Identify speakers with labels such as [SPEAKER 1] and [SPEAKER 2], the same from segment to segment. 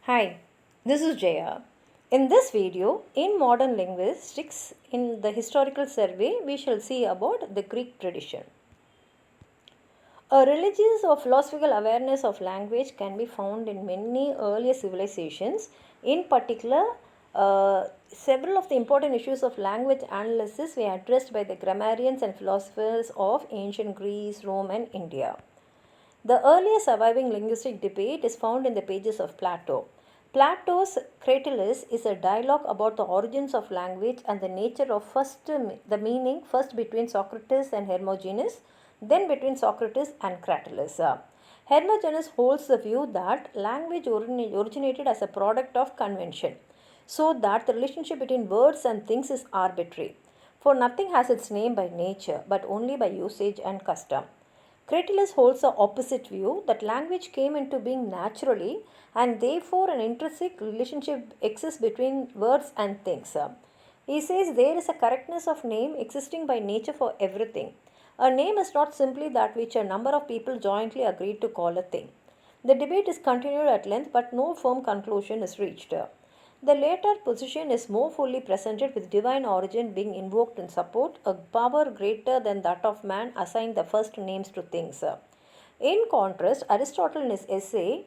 [SPEAKER 1] Hi, this is Jaya. In this video, in modern linguistics, in the historical survey, we shall see about the Greek tradition. A religious or philosophical awareness of language can be found in many earlier civilizations. In particular, several of the important issues of language analysis were addressed by the grammarians and philosophers of ancient Greece, Rome, and India. The earliest surviving linguistic debate is found in the pages of Plato. Plato's Cratylus is a dialogue about the origins of language and the nature of the meaning first between Socrates and Hermogenes, then between Socrates and Cratylus. Hermogenes holds the view that language originated as a product of convention, so that the relationship between words and things is arbitrary. For nothing has its name by nature, but only by usage and custom. Cratylus holds the opposite view that language came into being naturally and therefore an intrinsic relationship exists between words and things. He says there is a correctness of name existing by nature for everything. A name is not simply that which a number of people jointly agreed to call a thing. The debate is continued at length, but no firm conclusion is reached. The latter position is more fully presented with divine origin being invoked in support, a power greater than that of man assigned the first names to things. In contrast, Aristotle in his essay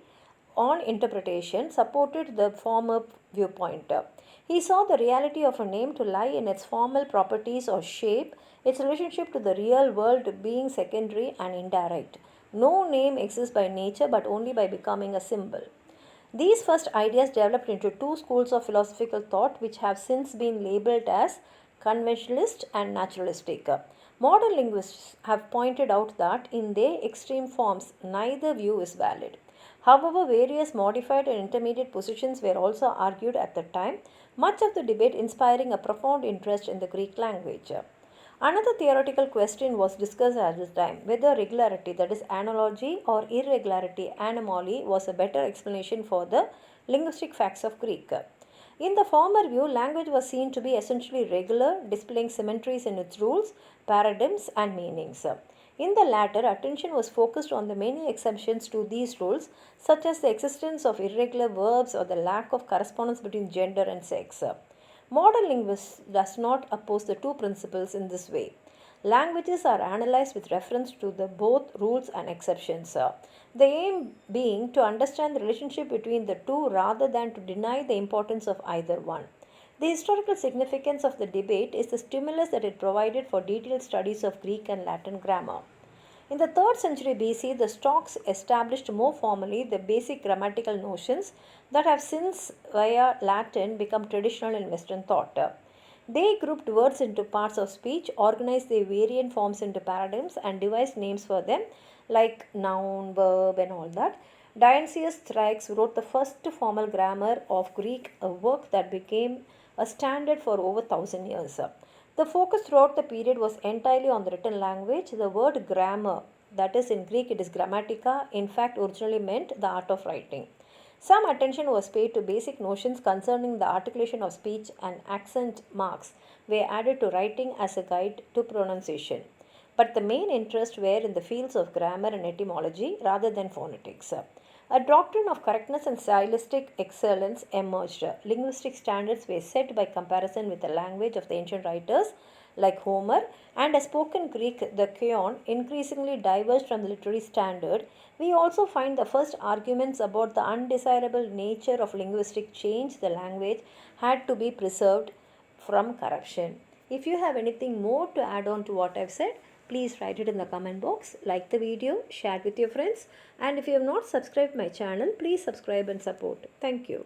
[SPEAKER 1] on interpretation supported the former viewpoint. He saw the reality of a name to lie in its formal properties or shape, its relationship to the real world being secondary and indirect. No name exists by nature but only by becoming a symbol. These first ideas developed into two schools of philosophical thought which have since been labeled as conventionalist and naturalistic. Modern linguists have pointed out that in their extreme forms, neither view is valid. However, various modified and intermediate positions were also argued at the time, much of the debate inspiring a profound interest in the Greek language. Another theoretical question was discussed at this time whether regularity, that is, analogy, or irregularity, anomaly, was a better explanation for the linguistic facts of Greek. In the former view, language was seen to be essentially regular, displaying symmetries in its rules, paradigms, and meanings. In the latter, attention was focused on the many exceptions to these rules, such as the existence of irregular verbs or the lack of correspondence between gender and sex. Modern linguists does not oppose the two principles in this way. Languages are analyzed with reference to the both rules and exceptions. The aim being to understand the relationship between the two rather than to deny the importance of either one. The historical significance of the debate is the stimulus that it provided for detailed studies of Greek and Latin grammar. In the 3rd century BC, the Stoics established more formally the basic grammatical notions that have since, via Latin, become traditional in Western thought. They grouped words into parts of speech, organized their variant forms into paradigms, and devised names for them like noun, verb, and all that. Dionysius Thrax wrote the first formal grammar of Greek, a work that became a standard for over 1,000 years. The focus throughout the period was entirely on the written language. The word grammar, that is in Greek it is grammatica, in fact originally meant the art of writing. Some attention was paid to basic notions concerning the articulation of speech, and accent marks were added to writing as a guide to pronunciation. But the main interest were in the fields of grammar and etymology rather than phonetics. A doctrine of correctness and stylistic excellence emerged. Linguistic standards were set by comparison with the language of the ancient writers like Homer, and a spoken Greek, the Koine, increasingly diverged from the literary standard. We also find the first arguments about the undesirable nature of linguistic change. The language had to be preserved from corruption. If you have anything more to add on to what I've said, please write it in the comment box, like the video, share it with your friends, and if you have not subscribed my channel, please subscribe and support. Thank you.